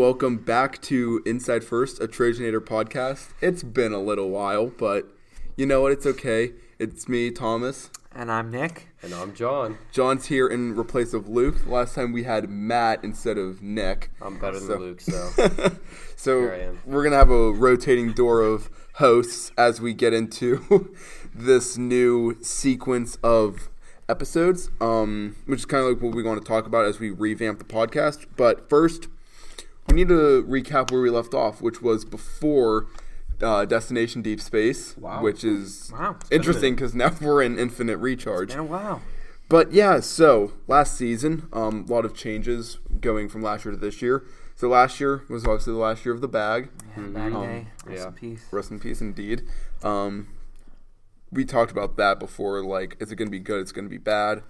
welcome back to Inside First, a Trojanator podcast. It's been a little while, but you know what? It's okay. It's me, Thomas. And I'm Nick. And I'm John. John's here in replace of Luke. Last time we had Matt instead of Nick. I'm better than Luke, so so here I am. We're going to have a rotating door of hosts as we get into this new sequence of episodes, which is kind of like what we want to talk about as we revamp the podcast. But first, we need to recap where we left off, which was before Destination Deep Space, which is interesting because now we're in Infinite Recharge. It's been a while. But yeah, so last season, a lot of changes going from last year to this year. So last year was obviously the last year of the bag. Yeah, bag day. Rest in peace. Rest in peace, indeed. We talked about that before. Like, is it going to be good? It's going to be bad.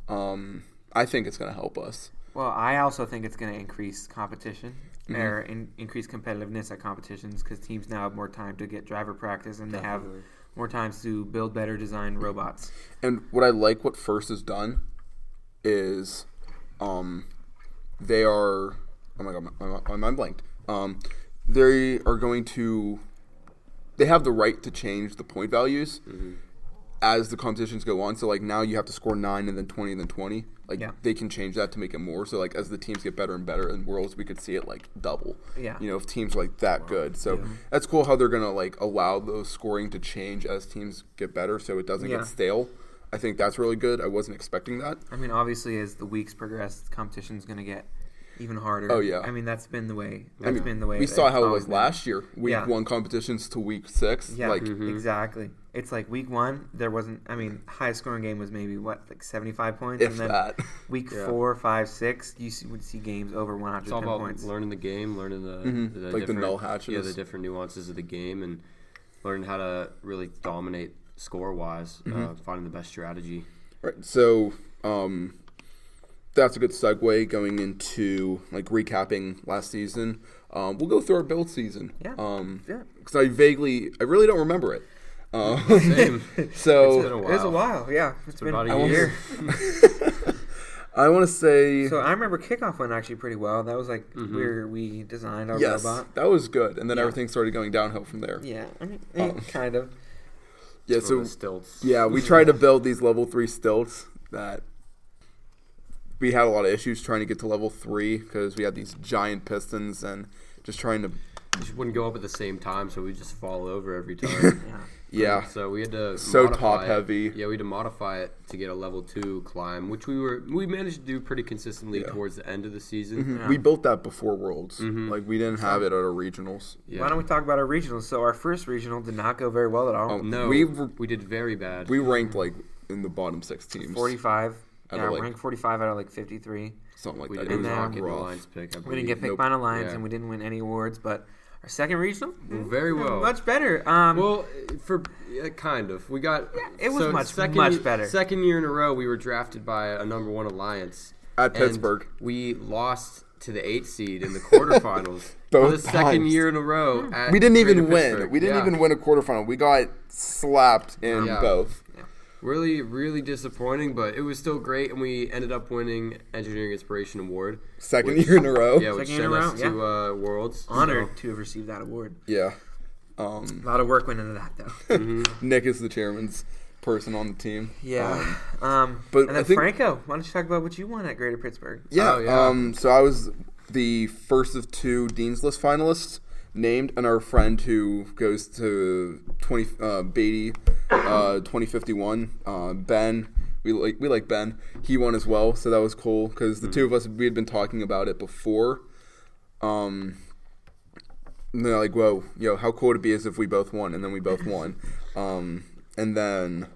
I think it's going to help us. Well, I also think it's going to increase competition or increase competitiveness at competitions because teams now have more time to get driver practice and they have more times to build better designed robots. And what I like what First has done is they are – oh, my God, my mind blanked. They are going to – they have the right to change the point values as the competitions go on. So, like, now you have to score 9 and then 20 and then 20. Like, they can change that to make it more. So, like, as the teams get better and better in Worlds, we could see it, like, double. Yeah. You know, if teams are, like, that good. So, that's cool how they're going to, like, allow those scoring to change as teams get better so it doesn't get stale. I think that's really good. I wasn't expecting that. I mean, obviously, as the weeks progress, competition's going to get even harder. Oh, yeah. I mean, that's been the way. We saw how it was last year. Week 1 competitions to week 6. Yeah, exactly. It's like week 1, there wasn't, I mean, highest scoring game was maybe, like 75 points? If and then that. Week 4, 5, 6, would see games over 110 it's all about points. learning the game, learning the like the null hatches. Yeah, the different nuances of the game, and learning how to really dominate score-wise, finding the best strategy. Right, so that's a good segue going into, like, recapping last season. We'll go through our build season. Yeah. Because I really don't remember it. Same. So it's been a while. It was a while, yeah. It's been about a year. I want to say. So I remember kickoff went actually pretty well. That was like where we designed our robot. That was good, and then everything started going downhill from there. Yeah, I mean, kind of. Yeah, so stilts. Yeah, we tried to build these level 3 stilts that we had a lot of issues trying to get to level 3 because we had these giant pistons and just trying to. Just wouldn't go up at the same time, so we just fall over every time. Yeah. So we had to top heavy. Yeah, we had to modify it to get a level 2 climb, which we managed to do pretty consistently towards the end of the season. We built that before Worlds. Like, we didn't have it at our regionals. Yeah. Why don't we talk about our regionals? So our first regional did not go very well at all. No, we did very bad. We ranked, like, in the bottom 6 teams. 45. Yeah, ranked 45 out of, like, 53. Something like we that. It was not get an alliance pick. We didn't get picked by an alliance, and we didn't win any awards, but our second regional, very well, much better. Kind of. We got it was much better. Second year in a row, we were drafted by a number 1 alliance at Pittsburgh. We lost to the 8th seed in the quarterfinals for the second year in a row. We didn't even win. We didn't even win a quarterfinal. We got slapped in both. Really, really disappointing, but it was still great, and we ended up winning Engineering Inspiration Award. Second year in a row. Yeah, which sent us to Worlds. Honored to have received that award. Yeah. A lot of work went into that, though. Nick is the chairman's person on the team. Yeah. But and then Franco, why don't you talk about what you won at Greater Pittsburgh? Yeah. So I was the first of 2 Dean's List finalists named, and our friend who goes to Beatty 2051, Ben. We like Ben. He won as well, so that was cool because the two of us, we had been talking about it before. And they're like, whoa, how cool would it be as if we both won, and then we both won. And then,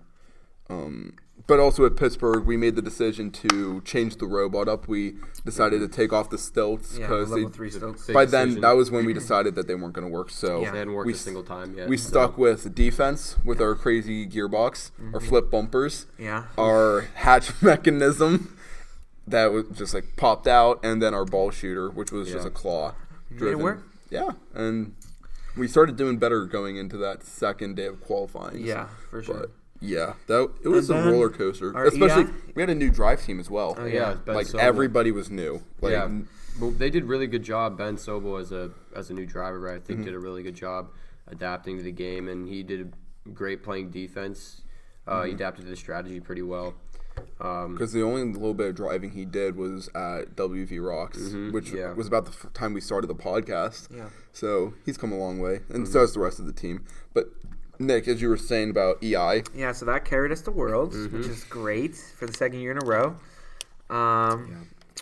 but also at Pittsburgh, we made the decision to change the robot up. We decided to take off the stilts because level 3 stilts. By then, that was when we decided that they weren't going to work. So they hadn't worked a single time yet. We stuck with defense with our crazy gearbox, our flip bumpers, our hatch mechanism that was just like popped out, and then our ball shooter, which was just a claw. Did it work? Yeah, and we started doing better going into that second day of qualifying. Yeah, for sure. But yeah, it was a roller coaster. Especially, we had a new drive team as well. Oh, yeah. Like, everybody was new. Like, Well, they did really good job. Ben Sobel as a new driver, I think, did a really good job adapting to the game, and he did great playing defense. He adapted to the strategy pretty well. Because the only little bit of driving he did was at WV Rocks, which was about the time we started the podcast. Yeah. So he's come a long way, and so has the rest of the team. But Nick, as you were saying about EI. Yeah, so that carried us to Worlds, which is great for the second year in a row.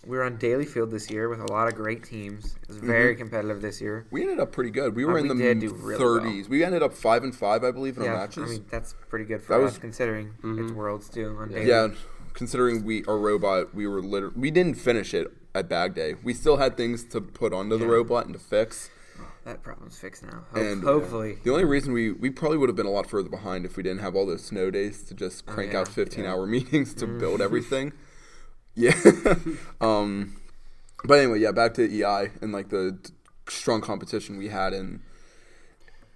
We were on Daily Field this year with a lot of great teams. It was very competitive this year. We ended up pretty good. We were in the did do really 30s. well. We ended up 5-5, I believe, in our matches. I mean, that's pretty good for us considering it's Worlds too on Daily. Yeah, considering our robot, we didn't finish it at bag day. We still had things to put onto the robot and to fix. That problem's fixed now. Hopefully. The only reason we probably would have been a lot further behind if we didn't have all those snow days to just crank out 15-hour meetings to build everything. Yeah. But anyway, back to EI and like the strong competition we had in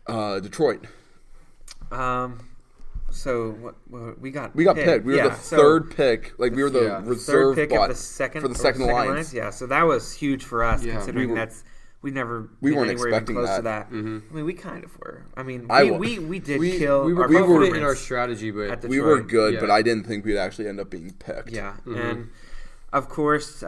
Detroit. So what we got picked. We were the third pick. Like we were the reserve pick bot of the second, for the second alliance. Yeah, so that was huge for us considering we weren't expecting even close that. to that. I mean, we kind of were. I mean, we did we kill. We were our confident in our strategy, but we were good. But I didn't think we'd actually end up being picked. Yeah, and of course,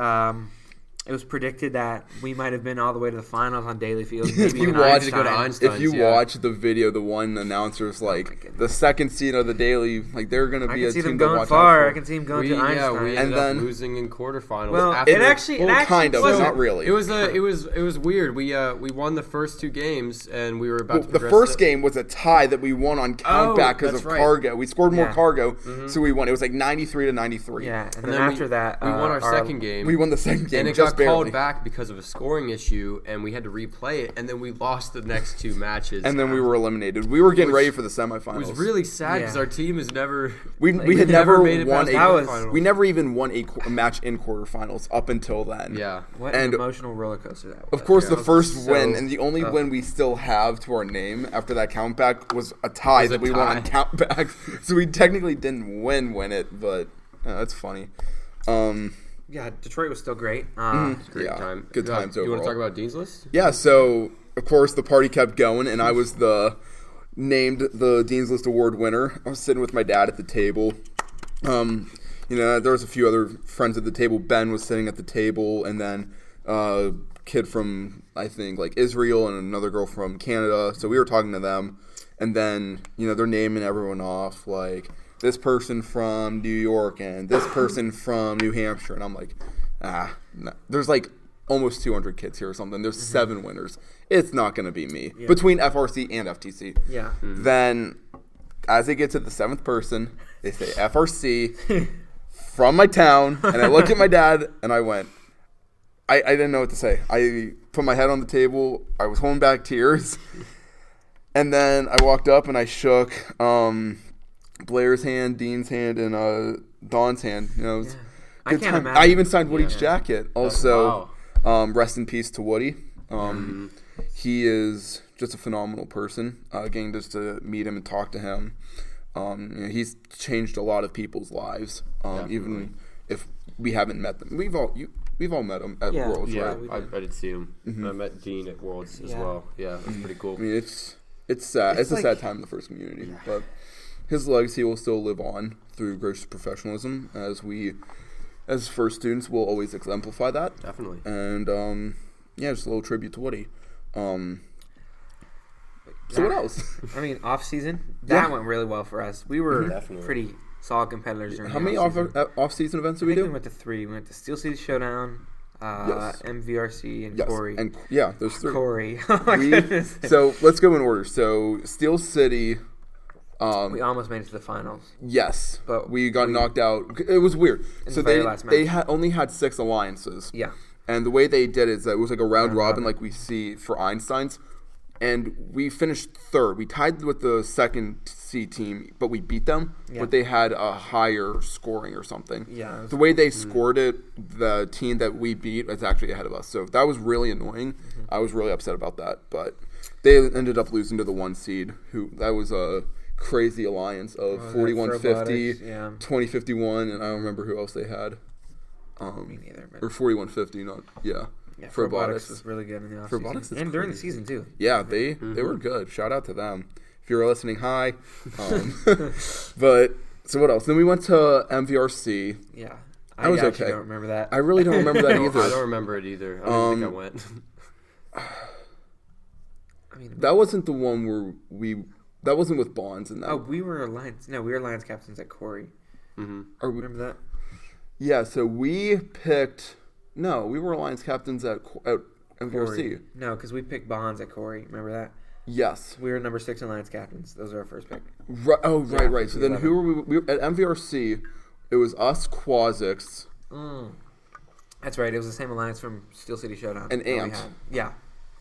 it was predicted that we might have been all the way to the finals on Daily Field. If you watch the video, the one announcer's like the second seed of the Daily, like they're going to be a team to watch out for. I can see them going to Einstein. We ended up losing in quarterfinals. Well, it actually kind of, wasn't. not really. It was weird. We won the first two games, and we were about to the first game was a tie that we won on countback because of cargo. We scored more cargo, so we won. It was like 93-93. Yeah, and then after that, we won our second game. We won the second game, and it got called back because of a scoring issue, and we had to replay it, and then we lost the next two matches. And then we were eliminated. We were getting ready for the semifinals. It was really sad because our team has never we had never made it won past quarterfinals. We never even won a match in quarterfinals up until then. Yeah. What an emotional roller coaster that was. Of course, the first win and the only win we still have to our name after that countback was a tie that we won on countback. So we technically didn't win it, but that's funny. Yeah, Detroit was still great. Great time. Good times overall. You want to talk about Dean's List? Yeah, so, of course, the party kept going, and I was named the Dean's List Award winner. I was sitting with my dad at the table. There was a few other friends at the table. Ben was sitting at the table, and then a kid from, I think, like Israel and another girl from Canada. So we were talking to them, and then, they're naming everyone off, like this person from New York and this person from New Hampshire. And I'm like, no. There's like almost 200 kids here or something. There's 7 winners. It's not going to be me. Yeah. Between FRC and FTC. Yeah. Then, as they get to the 7th person, they say FRC from my town. And I looked at my dad and I went, I didn't know what to say. I put my head on the table. I was holding back tears. And then I walked up and I shook Blair's hand, Dean's hand, and Dawn's hand. It was good time. I even signed Woody's jacket. Also, rest in peace to Woody. He is just a phenomenal person. Getting just to meet him and talk to him. He's changed a lot of people's lives. Even if we haven't met them, we've all met him at Worlds. Yeah, right? I did see him. I met Dean at Worlds as well. Yeah, that's pretty cool. I mean, it's sad. It's a sad time in the first community, but his legacy will still live on through gracious professionalism, as first students will always exemplify that. Definitely. And just a little tribute to Woody. So what else? I mean, off season that went really well for us. We were pretty solid competitors during. How many off season events did we do? We went to 3. We went to Steel City Showdown, MVRC, and Corey. And there's 3. Corey. Oh my goodness. So let's go in order. So Steel City. We almost made it to the finals. Yes, but we got knocked out. It was weird. So they only had 6 alliances. Yeah. And the way they did it is that it was like a round robin like we see for Einstein's. And we finished 3rd. We tied with the second C team, but we beat them. Yeah. But they had a higher scoring or something. Yeah. The way they scored it, the team that we beat was actually ahead of us. So that was really annoying. I was really upset about that. But they ended up losing to the 1 seed. That was a crazy alliance of 4150, 2051, and I don't remember who else they had. Me neither. Or 4150, Yeah, Robotics was really good in the Robotics offseason. is And during the crazy. season, too. Yeah, they were good. Shout out to them. If you're listening, hi. But, so what else? Then we went to MVRC. Yeah. I was actually okay. don't remember that. I really don't remember that No, either. I don't remember it either. I don't think I went. I mean, That wasn't the one where that wasn't with Bonds and that. oh, we were Lions captains at Corey. Are we, Remember that? yeah, so we were Alliance captains at MVRC. Corey. No, because we picked Bonds at Corey. Remember that? Yes. We were number 6 in Lions captains. Those are our first pick. Right, Yeah, right. So then 11. who were we at MVRC? It was us, Quazix, That's right. It was the same alliance from Steel City Showdown. And that we Ant. had. Yeah.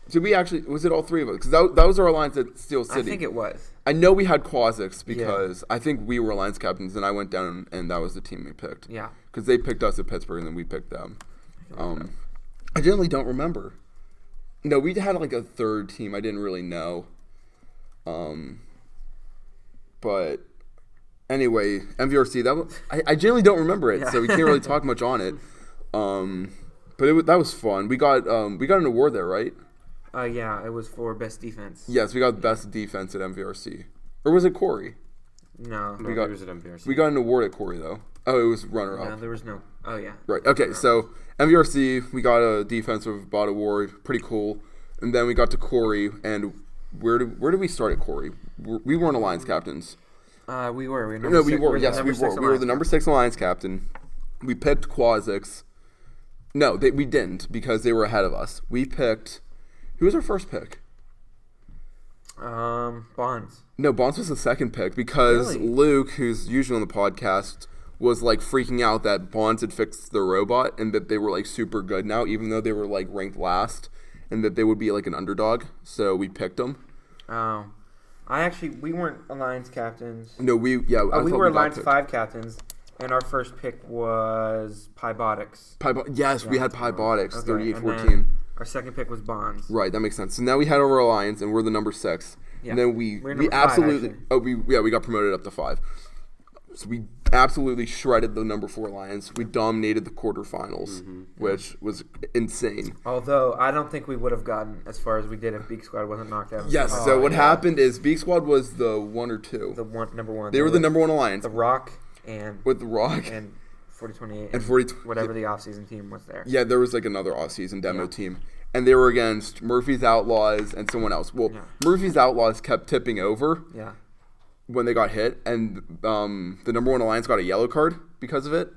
Did we actually? Was it all three of us? Because that was our alliance at Steel City. I think it was. I know we had Quazix because I think we were alliance captains, and I went down and that was the team we picked. Yeah. Because they picked us at Pittsburgh, and then we picked them. I generally don't remember. No, we had like a third team. I didn't really know. But anyway, MVRC. I generally don't remember it, so we can't really talk much on it. But that was fun. We got an award there, right? Yeah, it was for best defense. Yes, we got best defense at MVRC. Or was it Corey? No. We got- was at MVRC. We got an award at Corey though. Oh, it was runner No, up. there was no. Oh, yeah. Right. Okay. So MVRC, we got a defensive bot award. Pretty cool. And then we got to Corey, and where did we start at Corey? We weren't alliance captains. We were. We were No, number we six- were. the Yes, we number were. six We were alliance the number 6 alliance captain. We picked Quazix. No, we didn't because they were ahead of us. We picked. Who was our first pick? Bonds. No, Bonds was the second pick because Really? Luke, who's usually on the podcast, was like freaking out that Bonds had fixed the robot and that they were like super good now, even though they were like ranked last, and that they would be like an underdog. So we picked them. Oh. We weren't alliance captains. No, we We got were alliance picked. 5 captains, and our first pick was Pybotics. Yes, we Yeah. had Pybotics, Okay, 38-14. and then our second pick was Bonds. Right, that makes sense. So now we had our alliance, and we're the number 6. Yeah. And then we We're number 5, absolutely actually. we got promoted up to 5. So we absolutely shredded the number 4 alliance. We dominated the quarterfinals, which was insane. Although, I don't think we would have gotten as far as we did if Beak Squad wasn't knocked out. Yes. Oh, So what yeah. happened is Beak Squad was the 1 or 2. Number one. They were the number 1 alliance The Rock and with the Rock 4028 and 40. whatever the off-season team was there. Yeah, there was like another off-season demo Yeah. team, and they were against Murphy's Outlaws and someone else. Well, Yeah. Murphy's Outlaws kept tipping over Yeah. when they got hit, and the number 1 alliance got a yellow card because of it,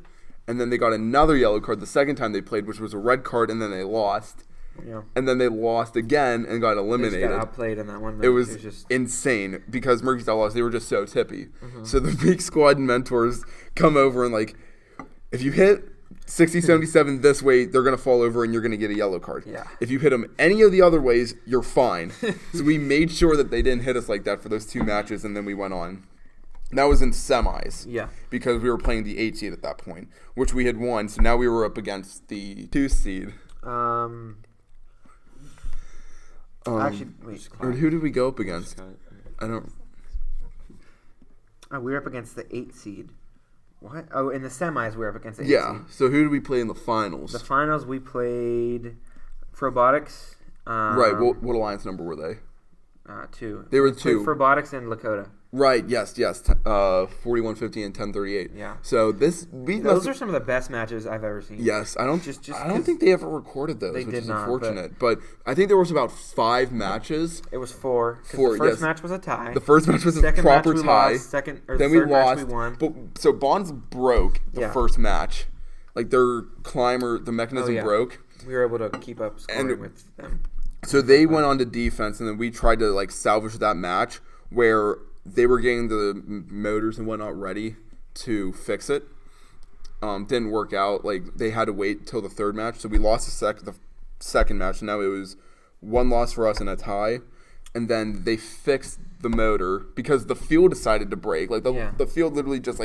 and then they got another yellow card the second time they played, which was a red card, and then they lost, Yeah. and then they lost again and got They just eliminated. got outplayed in that one match. It was just insane because Murphy's Outlaws, they were just so tippy. Mm-hmm. So the Beak Squad mentors come over and like, if you hit 60, 77 this way, they're going to fall over and you're going to get a yellow card. Yeah. If you hit them any of the other ways, you're fine. So we made sure that they didn't hit us like that for those 2 matches, and then we went on. That was in semis. Yeah. Because we were playing the 8 seed at that point, which we had won. So now we were up against the 2 seed. Actually, wait. Or who did we go up against? I don't... We were up against the 8 seed. What? Oh, in the semis we were up against the 8 Yeah. seed. So who did we play in the finals? The finals we played Robotics. Right. What alliance number were they? 2. They were We played 2. Robotics and Lakota. Right. Yes. 4150 and 1038. Yeah. So Those are some of the best matches I've ever seen. Yes. I don't. Just I don't 'cause think they ever recorded those, they which did is not, unfortunate. But I think there was about 5 matches. It was 4. 'Cause 4, The first yes. match was a tie. The first match was a Second proper match we tie. Lost. Then Then we third lost. match we won. But so Bonds broke the Yeah. first match. Like their climber, the mechanism yeah. broke. We were able to keep up scoring And- with them. So they went on to defense, and then we tried to like salvage that match where they were getting the motors and whatnot ready to fix it. Didn't work out. Like they had to wait till the third match, so we lost the second match. And now it was 1 loss for us and a tie. And then they fixed the motor because the fuel decided to break. Like the field literally just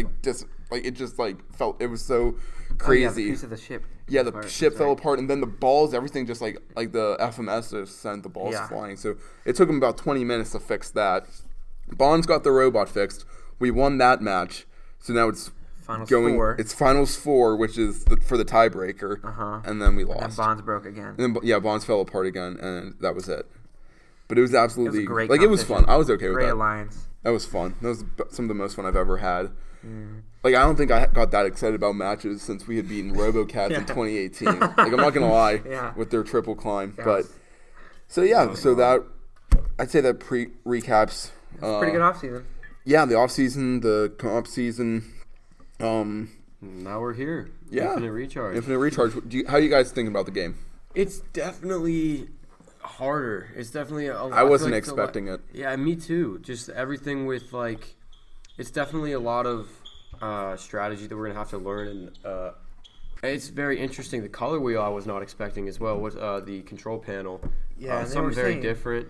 felt. It was so crazy. Oh, yeah, the piece of the ship. Yeah, the apart, ship that's fell right. apart, and then the balls, everything just like the FMS just sent the balls Yeah. flying. So it took them about 20 minutes to fix that. Bonds got the robot fixed. We won that match. So now it's Finals going. 4. It's finals 4, which is for the tiebreaker, and then we lost. And Bonds broke again. And then, Bonds fell apart again, and that was it. But it was absolutely great it was fun. I was okay with Great that. alliance. That was fun. That was some of the most fun I've ever had. Like, I don't think I got that excited about matches since we had beaten RoboCats in 2018. Like, I'm not gonna lie, with their triple climb. But so that I'd say that recaps. Pretty good off season. Yeah, the off season, the comp season. Now we're here. Yeah, Infinite Recharge. How are you guys thinking about the game? It's definitely harder. It's definitely I wasn't expecting it. Yeah, me too. Just everything with it's definitely a lot of strategy that we're gonna have to learn, and it's very interesting. The color wheel I was not expecting as well was the control panel. Yeah, something very different.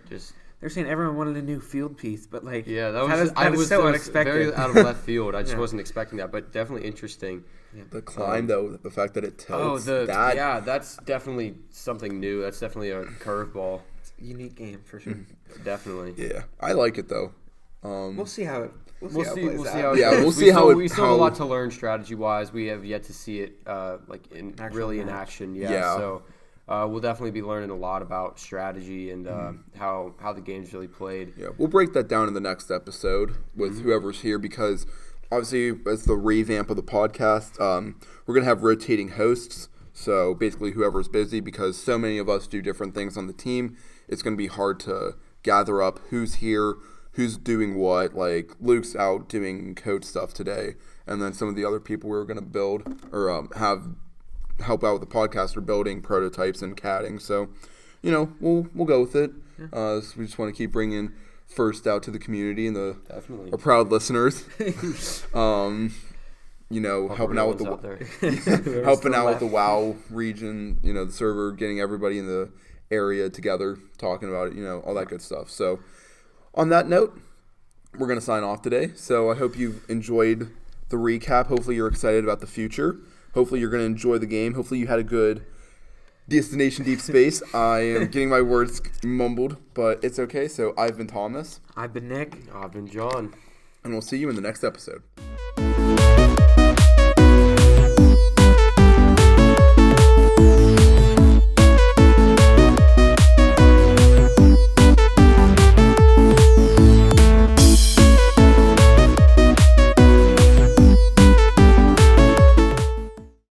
They're saying everyone wanted a new field piece, but that was so unexpected, very out of left field. I just wasn't expecting that, but definitely interesting. Yeah. The climb though, the fact that it tilts. That's definitely something new. That's definitely a curveball. It's a unique game for sure. Definitely. Yeah, I like it though. We'll see how it. We'll see how it goes. We still have a lot to learn strategy wise. We have yet to see it in action. Yeah. So we'll definitely be learning a lot about strategy and how the game's really played. Yeah, we'll break that down in the next episode with whoever's here, because obviously as the revamp of the podcast, we're gonna have rotating hosts. So basically whoever's busy, because so many of us do different things on the team, it's gonna be hard to gather up who's here, who's doing what. Like Luke's out doing code stuff today, and then some of the other people we're gonna build or help out with the podcast are building prototypes and CADing. So, we'll go with it. So we just want to keep bringing first out to the community and our proud listeners. Helping out with the WoW region. The server, getting everybody in the area together, talking about it. All that good stuff. So, on that note, we're gonna sign off today. So I hope you've enjoyed the recap. Hopefully you're excited about the future. Hopefully you're going to enjoy the game. Hopefully you had a good Destination Deep Space. I am getting my words mumbled, but it's okay. So I've been Thomas. I've been Nick. I've been John. And we'll see you in the next episode.